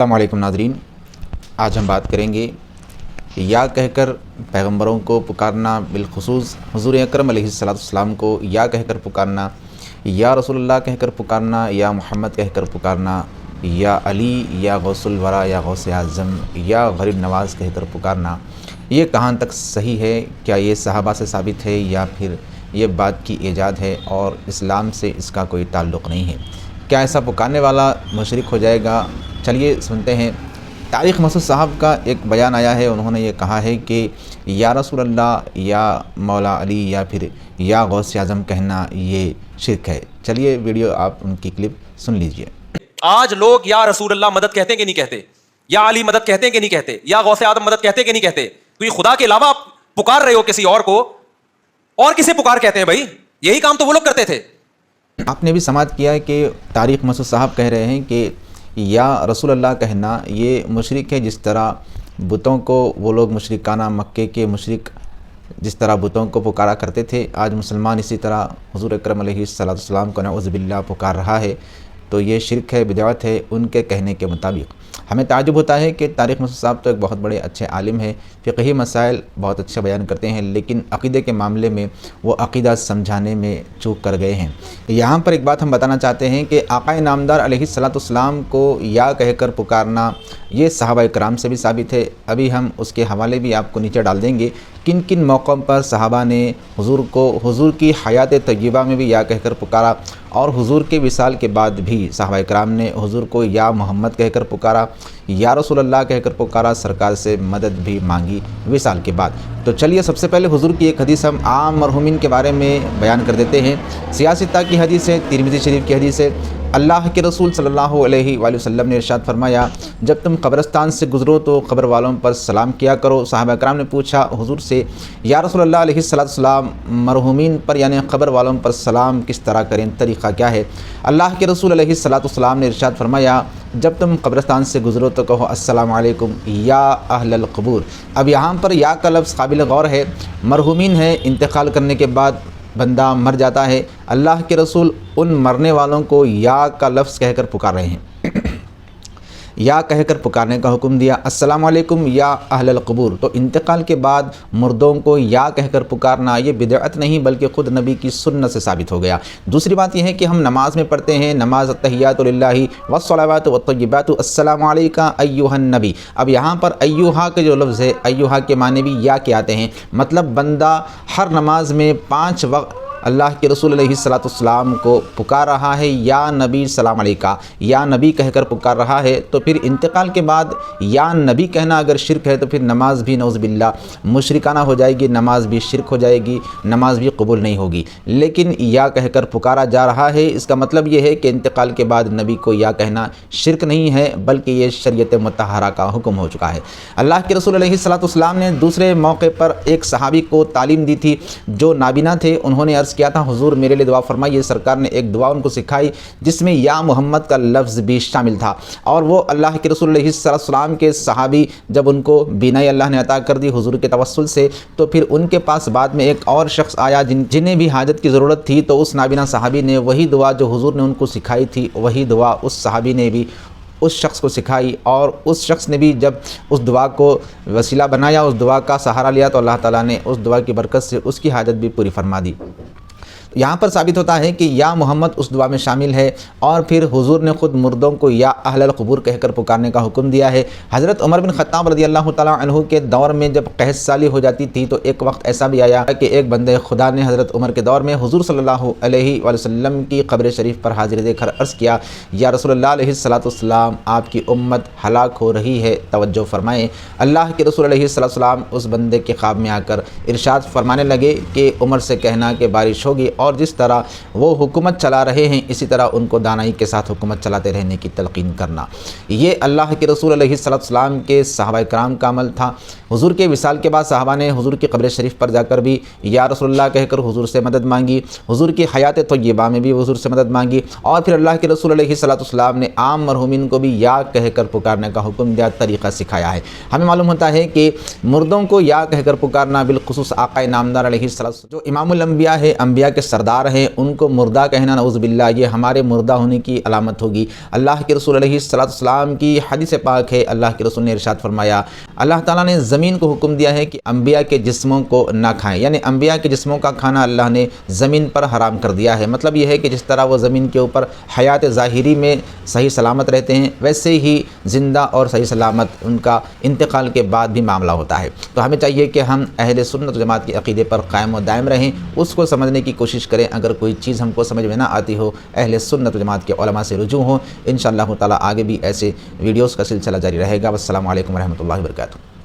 السلام علیکم ناظرین، آج ہم بات کریں گے یا کہہ کر پیغمبروں کو پکارنا، بالخصوص حضور اکرم علیہ السلام کو یا کہہ کر پکارنا، یا رسول اللہ کہہ کر پکارنا، یا محمد کہہ کر پکارنا، یا علی، یا غوث الورا، یا غوث اعظم، یا غریب نواز کہہ کر پکارنا، یہ کہاں تک صحیح ہے؟ کیا یہ صحابہ سے ثابت ہے یا پھر یہ بات کی ایجاد ہے اور اسلام سے اس کا کوئی تعلق نہیں ہے؟ کیا ایسا پکارنے والا مشرک ہو جائے گا؟ چلیے سنتے ہیں۔ تاریخ مسعود صاحب کا ایک بیان آیا ہے، انہوں نے یہ کہا ہے کہ یا رسول اللہ، یا مولا علی، یا پھر یا غوث اعظم کہنا یہ شرک ہے۔ چلیے ویڈیو آپ ان کی کلپ سن لیجئے۔ آج لوگ یا رسول اللہ مدد کہتے ہیں کہ نہیں کہتے؟ یا علی مدد کہتے ہیں کہ نہیں کہتے؟ یا غوث اعظم مدد کہتے ہیں کہ نہیں کہتے؟ تو یہ خدا کے علاوہ آپ پکار رہے ہو کسی اور کو، اور کسے پکار کہتے ہیں بھائی؟ یہی کام تو وہ لوگ کرتے تھے۔ آپ نے بھی سماعت کیا ہے کہ تاریخ مسعود صاحب کہہ رہے ہیں کہ یا رسول اللہ کہنا یہ مشرک ہے، جس طرح بتوں کو وہ لوگ مشرکانہ مکے کے مشرک جس طرح بتوں کو پکارا کرتے تھے، آج مسلمان اسی طرح حضور اکرم علیہ السلام کو نعوذ باللہ پکار رہا ہے، تو یہ شرک ہے، بدعت ہے ان کے کہنے کے مطابق۔ ہمیں تعجب ہوتا ہے کہ تاریخ مسعود صاحب تو ایک بہت بڑے اچھے عالم ہیں، فقہی مسائل بہت اچھا بیان کرتے ہیں، لیکن عقیدے کے معاملے میں وہ عقیدہ سمجھانے میں چوک کر گئے ہیں۔ یہاں پر ایک بات ہم بتانا چاہتے ہیں کہ آقا نامدار علیہ السلام کو یا کہہ کر پکارنا یہ صحابہ کرام سے بھی ثابت ہے۔ ابھی ہم اس کے حوالے بھی آپ کو نیچے ڈال دیں گے، کن کن موقعوں پر صحابہ نے حضور کو حضور کی حیات طیبہ میں بھی یا کہہ کر پکارا، اور حضور کے وصال کے بعد بھی صحابہ کرام نے حضور کو یا محمد کہہ کر پکارا، یا رسول اللہ کہہ کر پکارا، سرکار سے مدد بھی مانگی وصال کے بعد۔ تو چلیے سب سے پہلے حضور کی ایک حدیث ہم عام مرحومین کے بارے میں بیان کر دیتے ہیں۔ سیاستہ کی حدیث ہے، ترمذی شریف کی حدیث ہے۔ اللہ کے رسول صلی اللہ علیہ وآلہ وسلم نے ارشاد فرمایا، جب تم قبرستان سے گزرو تو قبر والوں پر سلام کیا کرو۔ صحابہ کرام نے پوچھا حضور سے، یا رسول اللہ علیہ السلام، مرحومین پر یعنی قبر والوں پر سلام کس طرح کریں، طریقہ کیا ہے؟ اللہ کے رسول علیہ السلام نے ارشاد فرمایا، جب تم قبرستان سے گزرو تو کہو السلام علیکم یا اہل القبور۔ اب یہاں پر یا کا لفظ قابل غور ہے، مرحومین ہے، انتقال کرنے کے بعد بندہ مر جاتا ہے، اللہ کے رسول ان مرنے والوں کو یا کا لفظ کہہ کر پکار رہے ہیں، یا کہہ کر پکارنے کا حکم دیا، السلام علیکم یا اہل القبور۔ تو انتقال کے بعد مردوں کو یا کہہ کر پکارنا یہ بدعت نہیں بلکہ خود نبی کی سنت سے ثابت ہو گیا۔ دوسری بات یہ ہے کہ ہم نماز میں پڑھتے ہیں، نماز التحیات للہ والصلوات والطیبات السلام علیکہ ایھا النبی۔ اب یہاں پر ایھا کے جو لفظ ہے، ایھا کے معنی بھی یا کے آتے ہیں، مطلب بندہ ہر نماز میں 5 وقت اللہ کے رسول علیہ السلام کو پکار رہا ہے، یا نبی سلام علیکہ، یا نبی کہہ کر پکار رہا ہے، تو پھر انتقال کے بعد یا نبی کہنا اگر شرک ہے تو پھر نماز بھی نعوذ باللہ مشرکانہ ہو جائے گی، نماز بھی شرک ہو جائے گی، نماز بھی قبول نہیں ہوگی۔ لیکن یا کہہ کر پکارا جا رہا ہے، اس کا مطلب یہ ہے کہ انتقال کے بعد نبی کو یا کہنا شرک نہیں ہے بلکہ یہ شریعت مطہرہ کا حکم ہو چکا ہے۔ اللہ کے رسول علیہ السلام نے دوسرے موقع پر ایک صحابی کو تعلیم دی تھی جو نابینا تھے، انہوں نے کیا تھا، حضور میرے لیے دعا فرمائیے۔ سرکار نے ایک دعا ان کو سکھائی جس میں یا محمد کا لفظ بھی شامل تھا، اور وہ اللہ کے رسول علیہ السلام کے صحابی جب ان کو بینائی اللہ نے عطا کر دی حضور کے توسل سے، تو پھر ان کے پاس بعد میں ایک اور شخص آیا جنہیں بھی حاجت کی ضرورت تھی، تو اس نابینا صحابی نے وہی دعا جو حضور نے ان کو سکھائی تھی، وہی دعا اس صحابی نے بھی اس شخص کو سکھائی، اور اس شخص نے بھی جب اس دعا کو وسیلہ بنایا، اس دعا کا سہارا لیا، تو اللہ تعالیٰ نے اس دعا کی برکت سے اس کی حاجت بھی پوری فرما دی۔ یہاں پر ثابت ہوتا ہے کہ یا محمد اس دعا میں شامل ہے، اور پھر حضور نے خود مردوں کو یا اہل القبور کہہ کر پکارنے کا حکم دیا ہے۔ حضرت عمر بن خطاب رضی اللہ تعالیٰ عنہ کے دور میں جب قحط سالی ہو جاتی تھی تو ایک وقت ایسا بھی آیا کہ ایک بندے خدا نے حضرت عمر کے دور میں حضور صلی اللہ علیہ وآلہ وسلم کی قبر شریف پر حاضر دے کر عرض کیا، یا رسول اللہ علیہ السلام، آپ کی امت ہلاک ہو رہی ہے، توجہ فرمائیں۔ اللہ کے رسول علیہ السلام اس بندے کے خواب میں آ کر ارشاد فرمانے لگے کہ عمر سے کہنا کہ بارش ہوگی، اور جس طرح وہ حکومت چلا رہے ہیں اسی طرح ان کو دانائی کے ساتھ حکومت چلاتے رہنے کی تلقین کرنا۔ یہ اللہ کے رسول علیہ السلام کے صحابہ کرام کا عمل تھا۔ حضور کے وصال کے بعد صحابہ نے حضور کی قبر شریف پر جا کر بھی یا رسول اللہ کہہ کر حضور سے مدد مانگی، حضور کی حیات طیبہ میں بھی حضور سے مدد مانگی، اور پھر اللہ کے رسول علیہ السلام نے عام مرحومین کو بھی یا کہہ کر پکارنے کا حکم دیا، طریقہ سکھایا ہے۔ ہمیں معلوم ہوتا ہے کہ مردوں کو یا کہہ کر پکارنا بالخصوص آقا نامدار علیہ السلام جو امام الانبیاء ہے، انبیاء کے سردار ہیں ان کو مردہ کہنا نعوذ باللہ یہ ہمارے مردہ ہونے کی علامت ہوگی۔ اللہ کے رسول علیہ السلام کی حدیث پاک ہے، اللہ کے رسول نے ارشاد فرمایا اللہ تعالیٰ نے زمین کو حکم دیا ہے کہ انبیاء کے جسموں کو نہ کھائیں، یعنی انبیاء کے جسموں کا کھانا اللہ نے زمین پر حرام کر دیا ہے۔ مطلب یہ ہے کہ جس طرح وہ زمین کے اوپر حیات ظاہری میں صحیح سلامت رہتے ہیں، ویسے ہی زندہ اور صحیح سلامت ان کا انتقال کے بعد بھی معاملہ ہوتا ہے۔ تو ہمیں چاہیے کہ ہم اہل سنت و جماعت کے عقیدے پر قائم و دائم رہیں، اس کو سمجھنے کی کوشش کریں۔ اگر کوئی چیز ہم کو سمجھ میں نہ آتی ہو، اہل سنت و جماعت کے علماء سے رجوع ہو۔ انشاءاللہ تعالیٰ آگے بھی ایسے ویڈیوز کا سلسلہ جاری رہے گا۔ والسلام علیکم ورحمۃ اللہ وبرکاتہ۔